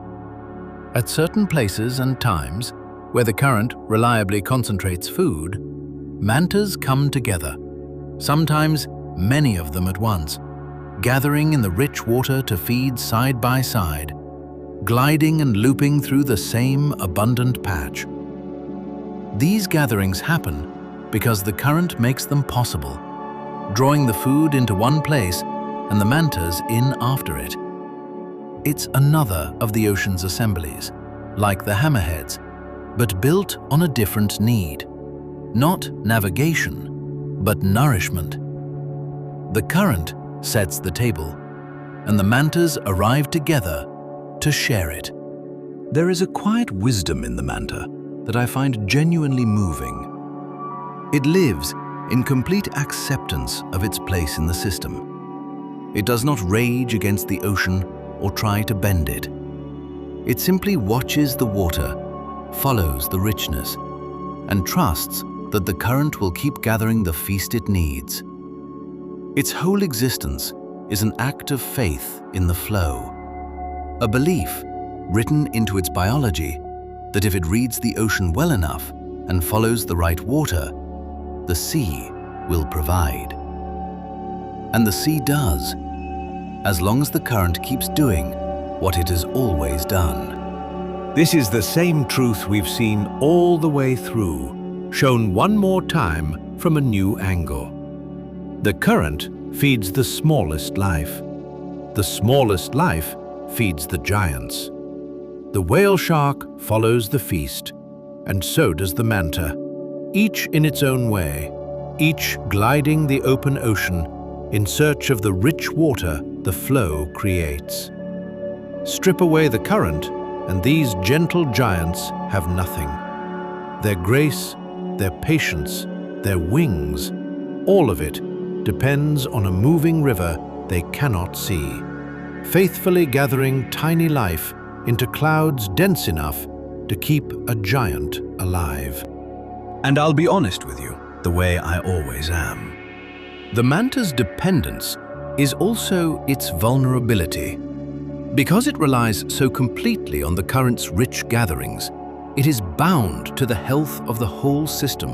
At certain places and times, where the current reliably concentrates food, mantas come together, sometimes many of them at once, gathering in the rich water to feed side by side, gliding and looping through the same abundant patch. These gatherings happen because the current makes them possible, drawing the food into one place and the mantas in after it. It's another of the ocean's assemblies, like the hammerheads, but built on a different need. Not navigation, but nourishment. The current sets the table, and the mantas arrive together to share it. There is a quiet wisdom in the manta that I find genuinely moving. It lives in complete acceptance of its place in the system. It does not rage against the ocean or try to bend it. It simply watches the water, follows the richness, and trusts that the current will keep gathering the feast it needs. Its whole existence is an act of faith in the flow, a belief written into its biology that if it reads the ocean well enough and follows the right water, the sea will provide. And the sea does, as long as the current keeps doing what it has always done. This is the same truth we've seen all the way through, shown one more time from a new angle. The current feeds the smallest life. The smallest life feeds the giants. The whale shark follows the feast, and so does the manta, each in its own way, each gliding the open ocean in search of the rich water the flow creates. Strip away the current, and these gentle giants have nothing. Their grace, their patience, their wings, all of it depends on a moving river they cannot see, faithfully gathering tiny life into clouds dense enough to keep a giant alive. And I'll be honest with you, the way I always am. The manta's dependence is also its vulnerability. Because it relies so completely on the current's rich gatherings, it is bound to the health of the whole system.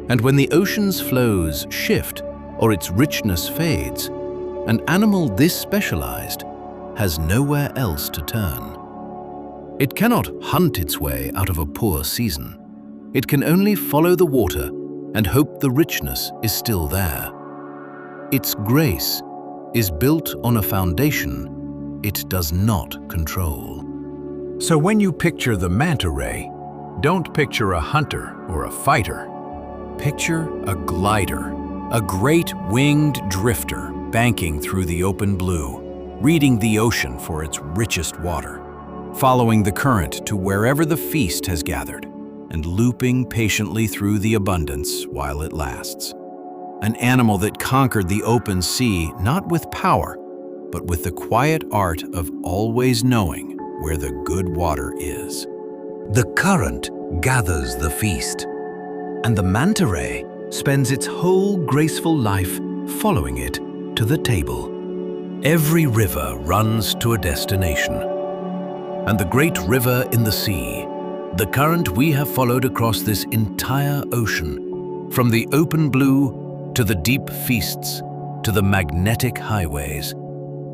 And when the ocean's flows shift or its richness fades, an animal this specialized has nowhere else to turn. It cannot hunt its way out of a poor season. It can only follow the water and hope the richness is still there. Its grace is built on a foundation it does not control. So when you picture the manta ray, don't picture a hunter or a fighter. Picture a glider, a great winged drifter banking through the open blue, reading the ocean for its richest water, following the current to wherever the feast has gathered, and looping patiently through the abundance while it lasts. An animal that conquered the open sea not with power, but with the quiet art of always knowing where the good water is. The current gathers the feast, and the manta ray spends its whole graceful life following it to the table. Every river runs to a destination, and the great river in the sea, the current we have followed across this entire ocean, from the open blue to the deep feasts to the magnetic highways,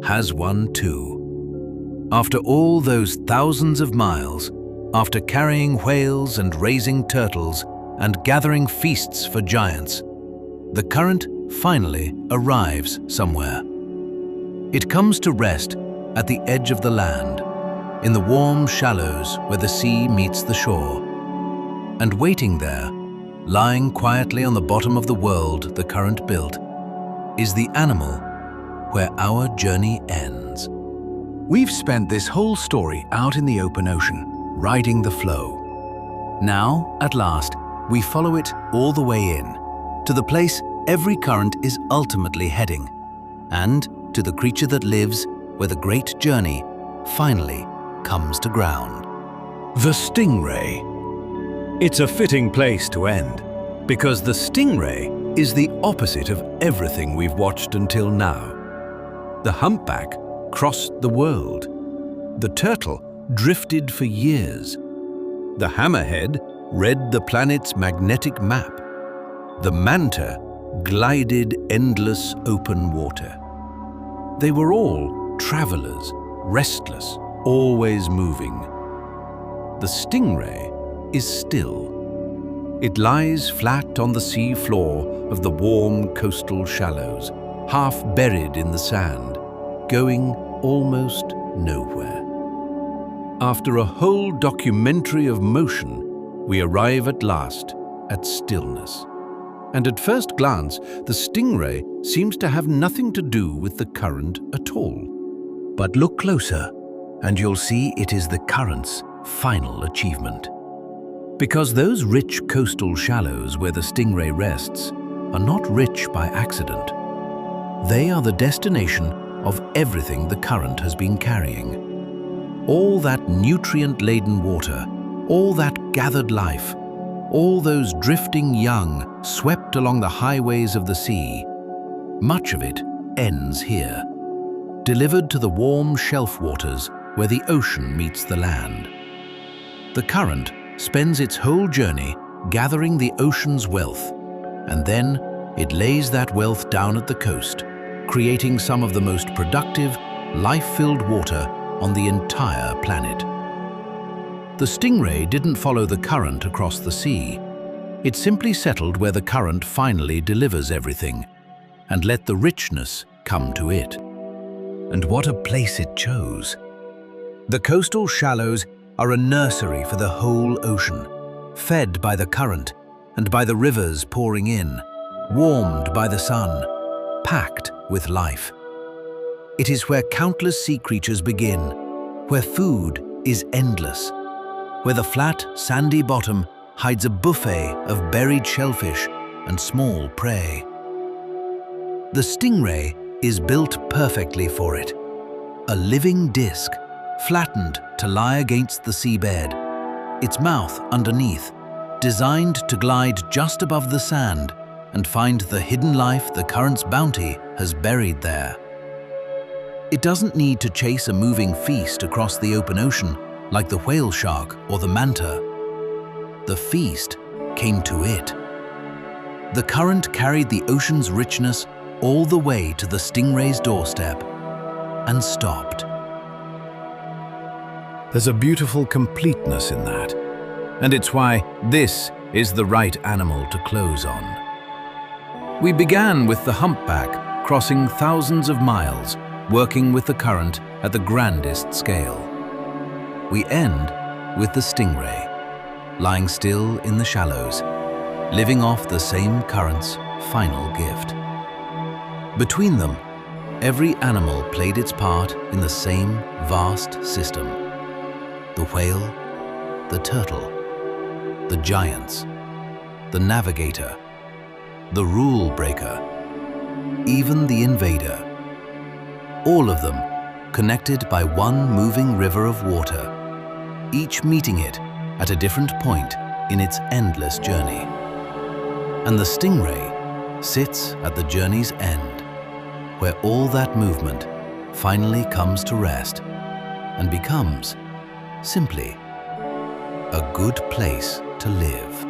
has one too. After all those thousands of miles, after carrying whales and raising turtles and gathering feasts for giants, the current finally arrives somewhere. It comes to rest at the edge of the land, in the warm shallows where the sea meets the shore. And waiting there, lying quietly on the bottom of the world the current built, is the animal where our journey ends. We've spent this whole story out in the open ocean, riding the flow. Now, at last, we follow it all the way in, to the place every current is ultimately heading, and to the creature that lives where the great journey finally comes to ground. The stingray. It's a fitting place to end, because the stingray is the opposite of everything we've watched until now. The humpback crossed the world. The turtle drifted for years. The hammerhead read the planet's magnetic map. The manta glided endless open water. They were all travelers, restless, always moving. The stingray is still. It lies flat on the sea floor of the warm coastal shallows, half buried in the sand, going almost nowhere. After a whole documentary of motion, we arrive at last at stillness. And at first glance, the stingray seems to have nothing to do with the current at all. But look closer, and you'll see it is the current's final achievement. Because those rich coastal shallows where the stingray rests are not rich by accident. They are the destination of everything the current has been carrying. All that nutrient-laden water, all that gathered life, all those drifting young swept along the highways of the sea, much of it ends here, delivered to the warm shelf waters where the ocean meets the land. The current spends its whole journey gathering the ocean's wealth, and then it lays that wealth down at the coast, creating some of the most productive, life-filled water on the entire planet. The stingray didn't follow the current across the sea. It simply settled where the current finally delivers everything, and let the richness come to it. And what a place it chose. The coastal shallows are a nursery for the whole ocean, fed by the current and by the rivers pouring in, warmed by the sun, packed with life. It is where countless sea creatures begin, where food is endless, where the flat, sandy bottom hides a buffet of buried shellfish and small prey. The stingray is built perfectly for it, a living disc, flattened to lie against the seabed, its mouth underneath, designed to glide just above the sand and find the hidden life the current's bounty has buried there. It doesn't need to chase a moving feast across the open ocean like the whale shark or the manta. The feast came to it. The current carried the ocean's richness all the way to the stingray's doorstep and stopped. There's a beautiful completeness in that, and it's why this is the right animal to close on. We began with the humpback, crossing thousands of miles, working with the current at the grandest scale. We end with the stingray, lying still in the shallows, living off the same current's final gift. Between them, every animal played its part in the same vast system. The whale, the turtle, the giants, the navigator, the rule breaker, even the invader. All of them connected by one moving river of water, each meeting it at a different point in its endless journey. And the stingray sits at the journey's end, where all that movement finally comes to rest and becomes simply a good place to live.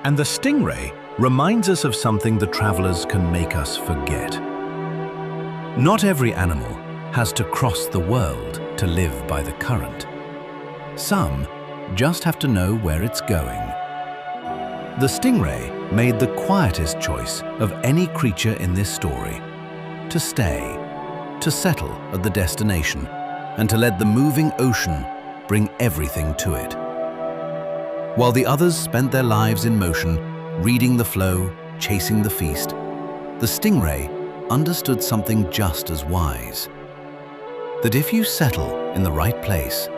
And the stingray reminds us of something the travelers can make us forget. Not every animal has to cross the world to live by the current. Some just have to know where it's going. The stingray made the quietest choice of any creature in this story: to stay, to settle at the destination, and to let the moving ocean bring everything to it. While the others spent their lives in motion, reading the flow, chasing the feast, the stingray understood something just as wise: that if you settle in the right place,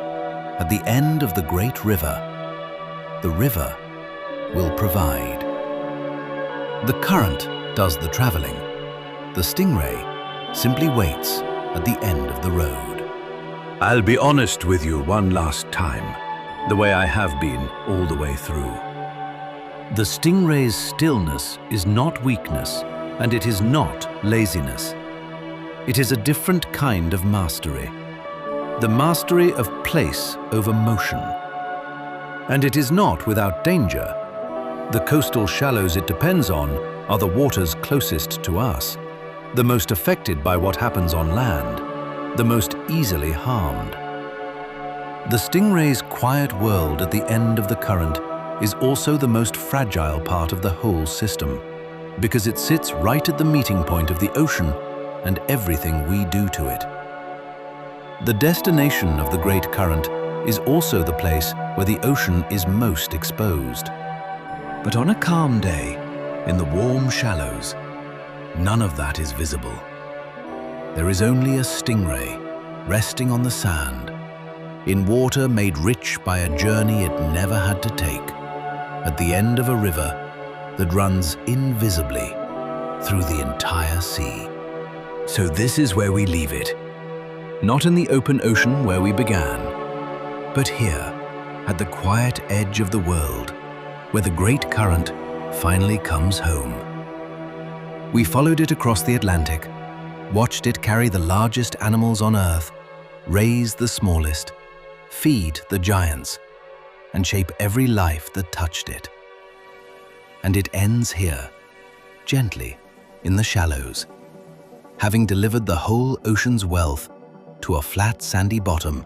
at the end of the great river, the river will provide. The current does the traveling. The stingray simply waits at the end of the road. I'll be honest with you one last time, the way I have been all the way through. The stingray's stillness is not weakness, and it is not laziness. It is a different kind of mastery. The mastery of place over motion. And it is not without danger. The coastal shallows it depends on are the waters closest to us, the most affected by what happens on land, the most easily harmed. The stingray's quiet world at the end of the current is also the most fragile part of the whole system, because it sits right at the meeting point of the ocean and everything we do to it. The destination of the great current is also the place where the ocean is most exposed. But on a calm day, in the warm shallows, none of that is visible. There is only a stingray resting on the sand, in water made rich by a journey it never had to take, at the end of a river that runs invisibly through the entire sea. So this is where we leave it. Not in the open ocean where we began, but here, at the quiet edge of the world, where the great current finally comes home. We followed it across the Atlantic, watched it carry the largest animals on Earth, raise the smallest, feed the giants, and shape every life that touched it. And it ends here, gently, in the shallows, having delivered the whole ocean's wealth to a flat sandy bottom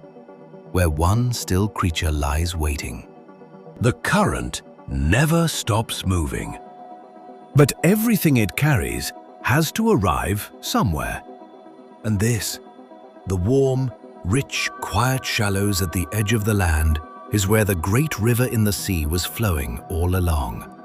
where one still creature lies waiting. The current never stops moving. But everything it carries has to arrive somewhere. And this, the warm, rich, quiet shallows at the edge of the land, is where the great river in the sea was flowing all along.